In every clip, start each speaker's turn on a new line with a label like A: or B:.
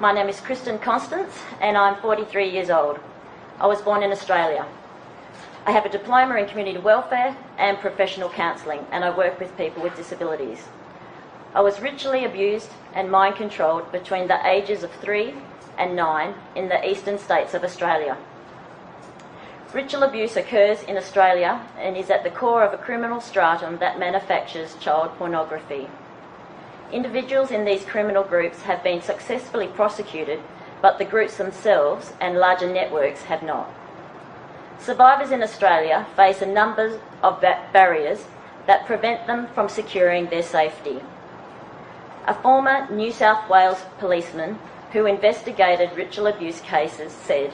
A: My name is Kristen Constance and I'm 43 years old. I was born in Australia. I have a diploma in community welfare and professional counselling, and I work with people with disabilities. I was ritually abused and mind controlled between the ages of 3 and 9 in the eastern states of Australia. Ritual abuse occurs in Australia and is at the core of a criminal stratum that manufactures child pornography. Individuals in these criminal groups have been successfully prosecuted, but the groups themselves and larger networks have not. Survivors in Australia face a number of barriers that prevent them from securing their safety. A former New South Wales policeman who investigated ritual abuse cases said,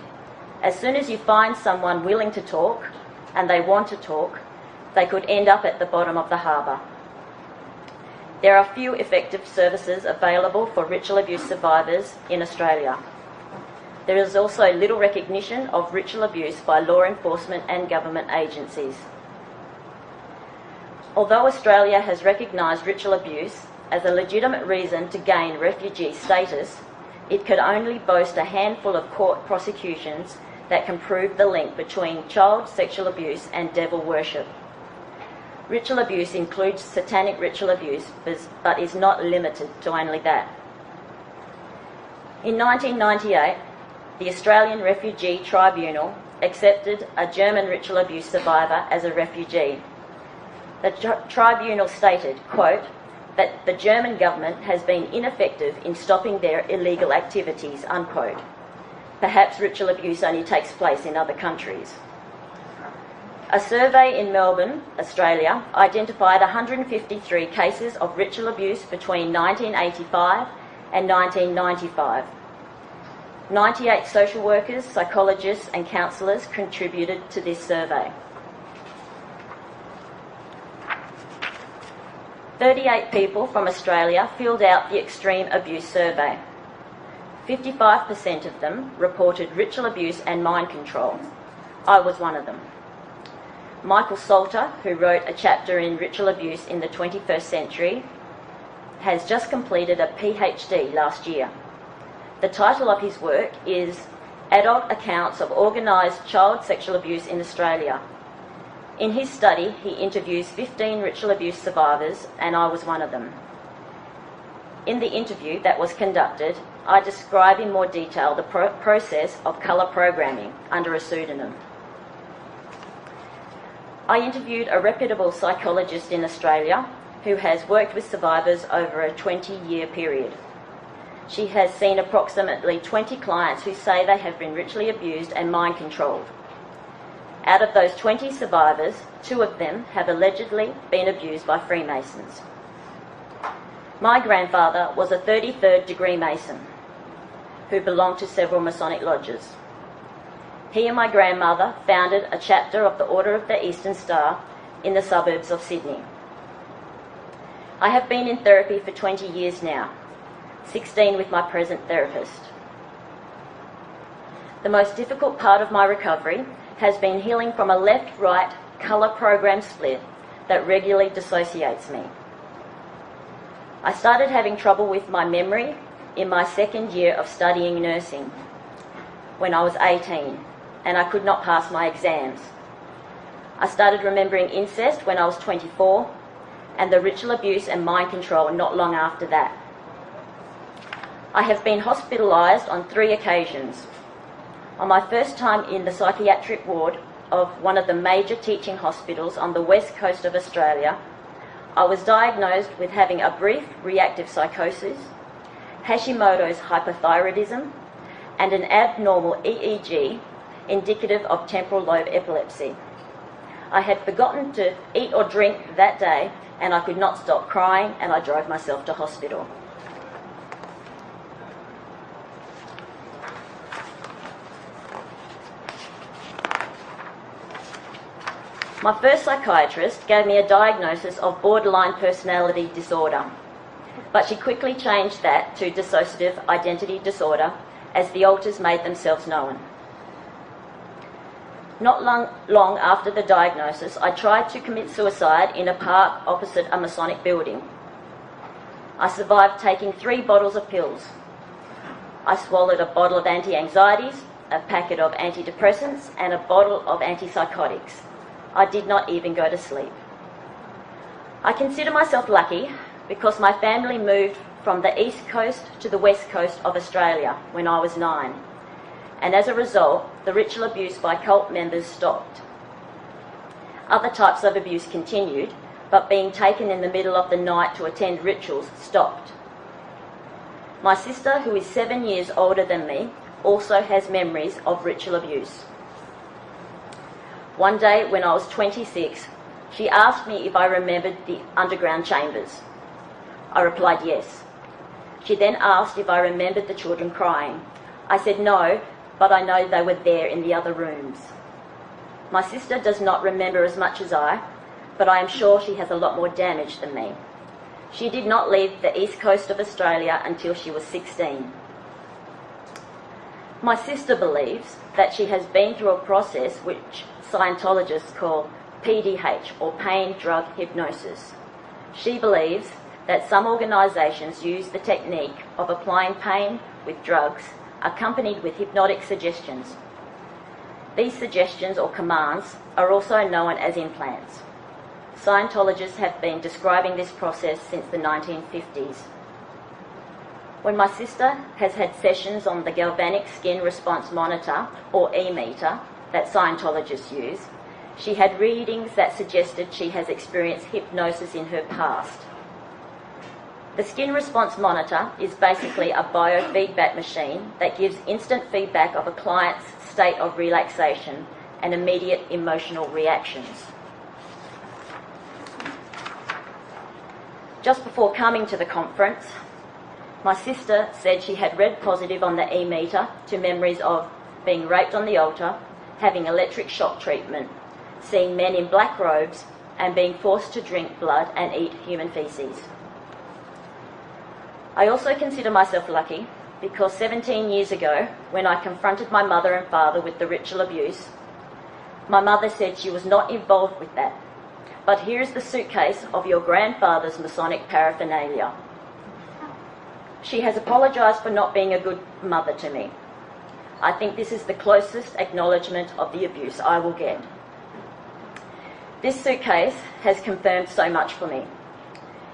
A: "As soon as you find someone willing to talk, and they want to talk, they could end up at the bottom of the harbour." There are few effective services available for ritual abuse survivors in Australia. There is also little recognition of ritual abuse by law enforcement and government agencies. Although Australia has recognised ritual abuse as a legitimate reason to gain refugee status, it could only boast a handful of court prosecutions that can prove the link between child sexual abuse and devil worship. Ritual abuse includes satanic ritual abuse, but is not limited to only that. In 1998, the Australian Refugee Tribunal accepted a German ritual abuse survivor as a refugee. The tribunal stated, quote, that the German government has been ineffective in stopping their illegal activities, unquote. Perhaps ritual abuse only takes place in other countries. A survey in Melbourne, Australia, identified 153 cases of ritual abuse between 1985 and 1995. 98 social workers, psychologists and counsellors contributed to this survey. 38 people from Australia filled out the extreme abuse survey. 55% of them reported ritual abuse and mind control. I was one of them. Michael Salter, who wrote a chapter in ritual abuse in the 21st century, has just completed a PhD last year. The title of his work is Adult Accounts of Organised Child Sexual Abuse in Australia. In his study, he interviews 15 ritual abuse survivors, and I was one of them. In the interview that was conducted, I describe in more detail the process of colour programming under a pseudonym. I interviewed a reputable psychologist in Australia who has worked with survivors over a 20-year period. She has seen approximately 20 clients who say they have been ritually abused and mind controlled. Out of those 20 survivors, 2 of them have allegedly been abused by Freemasons. My grandfather was a 33rd degree Mason who belonged to several Masonic lodges. He and my grandmother founded a chapter of the Order of the Eastern Star in the suburbs of Sydney. I have been in therapy for 20 years now, 16 with my present therapist. The most difficult part of my recovery has been healing from a left-right colour program split that regularly dissociates me. I started having trouble with my memory in my second year of studying nursing when I was 18, and I could not pass my exams. I started remembering incest when I was 24, and the ritual abuse and mind control not long after that. I have been hospitalised on 3 occasions. On my first time in the psychiatric ward of one of the major teaching hospitals on the west coast of Australia, I was diagnosed with having a brief reactive psychosis, Hashimoto's hypothyroidism, and an abnormal EEG indicative of temporal lobe epilepsy. I had forgotten to eat or drink that day, and I could not stop crying, and I drove myself to hospital. My first psychiatrist gave me a diagnosis of borderline personality disorder, but she quickly changed that to dissociative identity disorder as the alters made themselves known. Not long after the diagnosis, I tried to commit suicide in a park opposite a Masonic building. I survived taking 3 bottles of pills. I swallowed a bottle of anti-anxieties, a packet of antidepressants, and a bottle of antipsychotics. I did not even go to sleep. I consider myself lucky because my family moved from the east coast to the west coast of Australia when I was 9, and as a result, the ritual abuse by cult members stopped. Other types of abuse continued, but being taken in the middle of the night to attend rituals stopped. My sister, who is 7 years older than me, also has memories of ritual abuse. One day when I was 26, she asked me if I remembered the underground chambers. I replied yes. She then asked if I remembered the children crying. I said no, but I know they were there in the other rooms. My sister does not remember as much as I, but I am sure she has a lot more damage than me. She did not leave the east coast of Australia until she was 16. My sister believes that she has been through a process which Scientologists call PDH, or pain drug hypnosis. She believes that some organisations use the technique of applying pain with drugs accompanied with hypnotic suggestions. These suggestions or commands are also known as implants. Scientologists have been describing this process since the 1950s. When my sister has had sessions on the galvanic skin response monitor, or e-meter, that Scientologists use, she had readings that suggested she has experienced hypnosis in her past. The skin response monitor is basically a biofeedback machine that gives instant feedback of a client's state of relaxation and immediate emotional reactions. Just before coming to the conference, my sister said she had read positive on the e-meter to memories of being raped on the altar, having electric shock treatment, seeing men in black robes, and being forced to drink blood and eat human feces. I also consider myself lucky because 17 years ago, when I confronted my mother and father with the ritual abuse, my mother said she was not involved with that. But here is the suitcase of your grandfather's Masonic paraphernalia. She has apologised for not being a good mother to me. I think this is the closest acknowledgement of the abuse I will get. This suitcase has confirmed so much for me.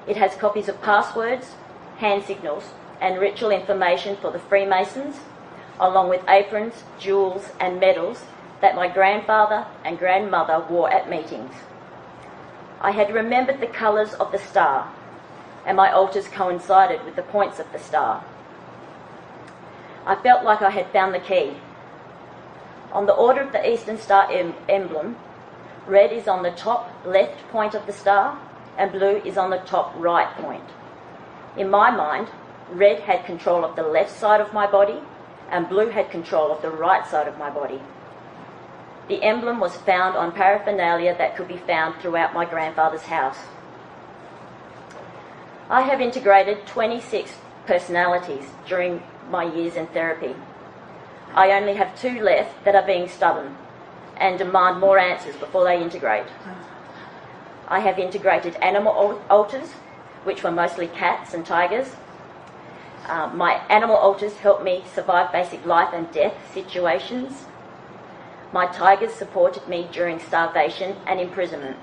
A: It has copies of passwords, hand signals, and ritual information for the Freemasons, along with aprons, jewels, and medals that my grandfather and grandmother wore at meetings. I had remembered the colours of the star, and my altars coincided with the points of the star. I felt like I had found the key. On the Order of the Eastern Star emblem, red is on the top left point of the star, and blue is on the top right point. In my mind, red had control of the left side of my body, and blue had control of the right side of my body. The emblem was found on paraphernalia that could be found throughout my grandfather's house. I have integrated 26 personalities during my years in therapy. I only have 2 left that are being stubborn and demand more answers before they integrate. I have integrated animal alters, which were mostly cats and tigers. My animal alters helped me survive basic life and death situations. My tigers supported me during starvation and imprisonment.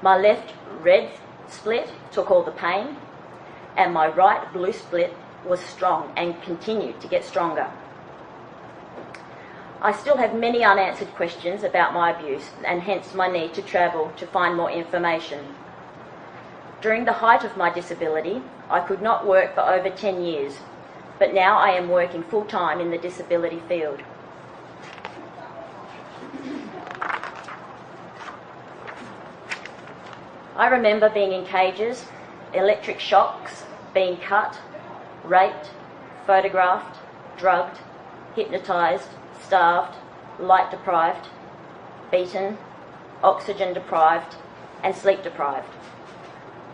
A: My left red split took all the pain, and my right blue split was strong and continued to get stronger. I still have many unanswered questions about my abuse, and hence my need to travel to find more information. During the height of my disability, I could not work for over 10 years, but now I am working full-time in the disability field. I remember being in cages, electric shocks, being cut, raped, photographed, drugged, hypnotised, starved, light deprived, beaten, oxygen deprived, and sleep deprived.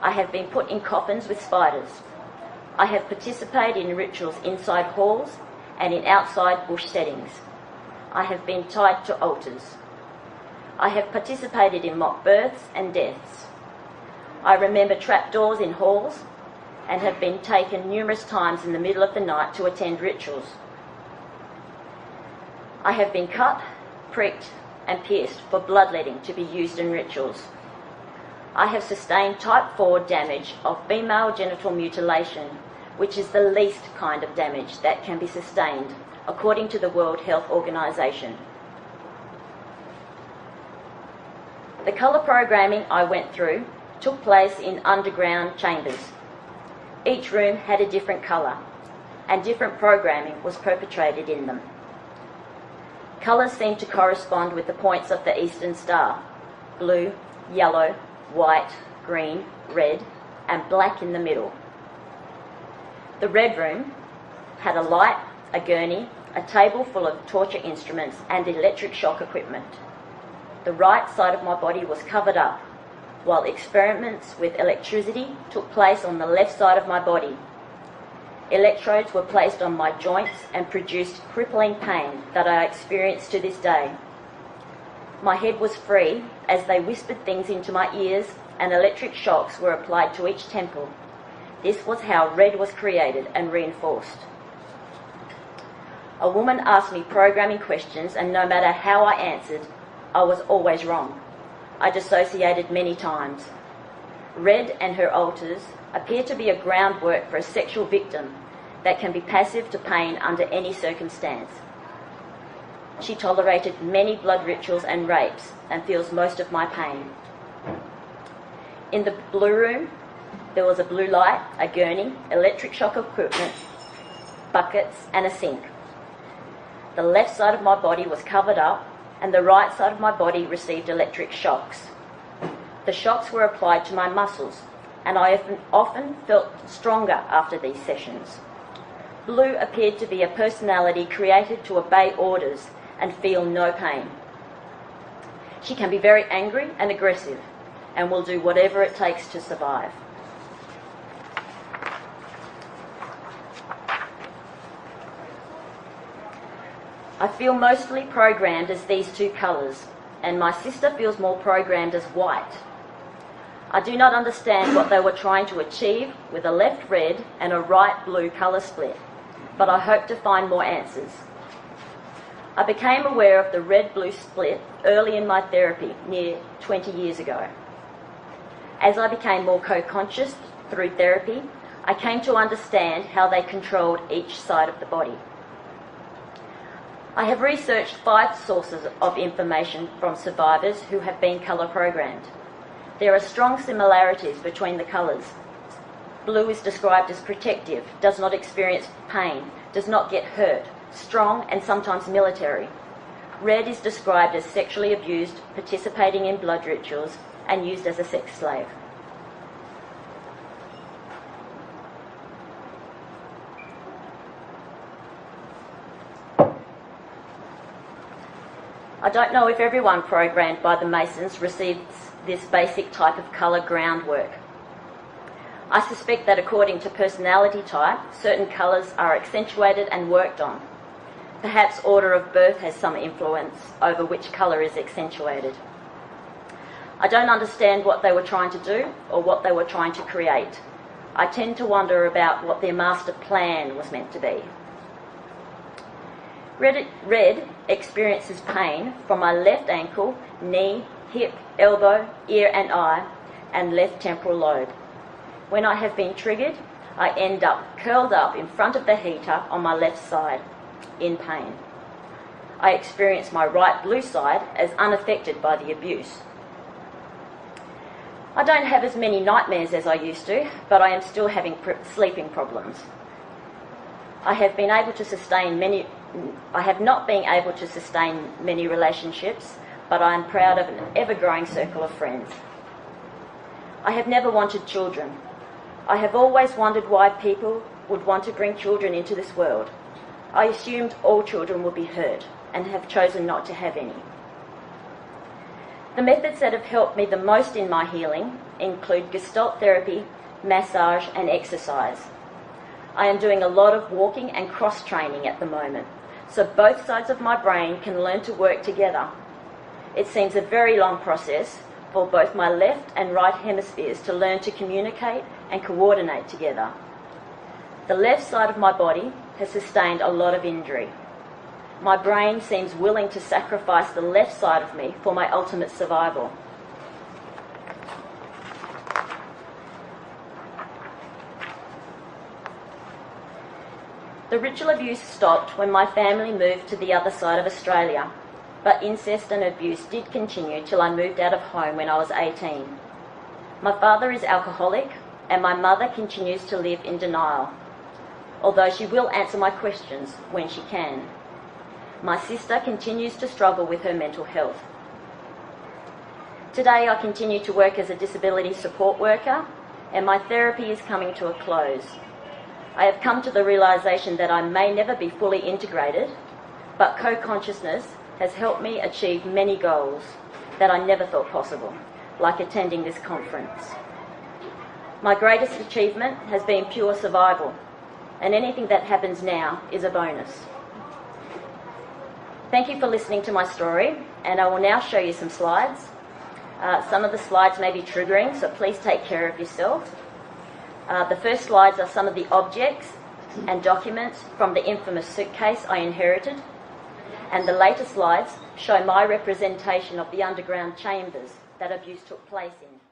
A: I have been put in coffins with spiders. I have participated in rituals inside halls and in outside bush settings. I have been tied to altars. I have participated in mock births and deaths. I remember trapdoors in halls and have been taken numerous times in the middle of the night to attend rituals. I have been cut, pricked, and pierced for bloodletting to be used in rituals. I have sustained type 4 damage of female genital mutilation, which is the least kind of damage that can be sustained, according to the World Health Organization. The colour programming I went through took place in underground chambers. Each room had a different colour, and different programming was perpetrated in them. Colours seemed to correspond with the points of the Eastern Star: blue, yellow, white, green, red, and black in the middle. The red room had a light, a gurney, a table full of torture instruments and electric shock equipment. The right side of my body was covered up, while experiments with electricity took place on the left side of my body. Electrodes were placed on my joints and produced crippling pain that I experience to this day. My head was free as they whispered things into my ears, and electric shocks were applied to each temple. This was how red was created and reinforced. A woman asked me programming questions, and no matter how I answered, I was always wrong. I dissociated many times. Red and her altars appear to be a groundwork for a sexual victim that can be passive to pain under any circumstance. She tolerated many blood rituals and rapes and feels most of my pain. In the blue room, there was a blue light, a gurney, electric shock equipment, buckets, and a sink. The left side of my body was covered up, and the right side of my body received electric shocks. The shocks were applied to my muscles, and I often felt stronger after these sessions. Blue appeared to be a personality created to obey orders and feel no pain. She can be very angry and aggressive, and will do whatever it takes to survive. I feel mostly programmed as these two colours, and my sister feels more programmed as white. I do not understand what they were trying to achieve with a left red and a right blue colour split, but I hope to find more answers. I became aware of the red-blue split early in my therapy, near 20 years ago. As I became more co-conscious through therapy, I came to understand how they controlled each side of the body. I have researched 5 sources of information from survivors who have been colour programmed. There are strong similarities between the colours. Blue is described as protective, does not experience pain, does not get hurt, strong and sometimes military. Red is described as sexually abused, participating in blood rituals, and used as a sex slave. I don't know if everyone programmed by the Masons receives this basic type of colour groundwork. I suspect that according to personality type, certain colours are accentuated and worked on. Perhaps order of birth has some influence over which colour is accentuated. I don't understand what they were trying to do or what they were trying to create. I tend to wonder about what their master plan was meant to be. Red experiences pain from my left ankle, knee, hip, elbow, ear and eye, and left temporal lobe. When I have been triggered, I end up curled up in front of the heater on my left side, in pain. I experience my right blue side as unaffected by the abuse. I don't have as many nightmares as I used to, but I am still having sleeping problems. I have not been able to sustain many relationships, but I am proud of an ever-growing circle of friends. I have never wanted children. I have always wondered why people would want to bring children into this world. I assumed all children would be hurt and have chosen not to have any. The methods that have helped me the most in my healing include Gestalt therapy, massage and exercise. I am doing a lot of walking and cross-training at the moment, so both sides of my brain can learn to work together. It seems a very long process for both my left and right hemispheres to learn to communicate and coordinate together. The left side of my body has sustained a lot of injury. My brain seems willing to sacrifice the left side of me for my ultimate survival. The ritual abuse stopped when my family moved to the other side of Australia, but incest and abuse did continue till I moved out of home when I was 18. My father is alcoholic and my mother continues to live in denial, although she will answer my questions when she can. My sister continues to struggle with her mental health. Today I continue to work as a disability support worker and my therapy is coming to a close. I have come to the realisation that I may never be fully integrated, but co-consciousness has helped me achieve many goals that I never thought possible, like attending this conference. My greatest achievement has been pure survival, and anything that happens now is a bonus. Thank you for listening to my story, and I will now show you some slides. Some of the slides may be triggering, so please take care of yourself. The first slides are some of the objects and documents from the infamous suitcase I inherited, and the later slides show my representation of the underground chambers that abuse took place in.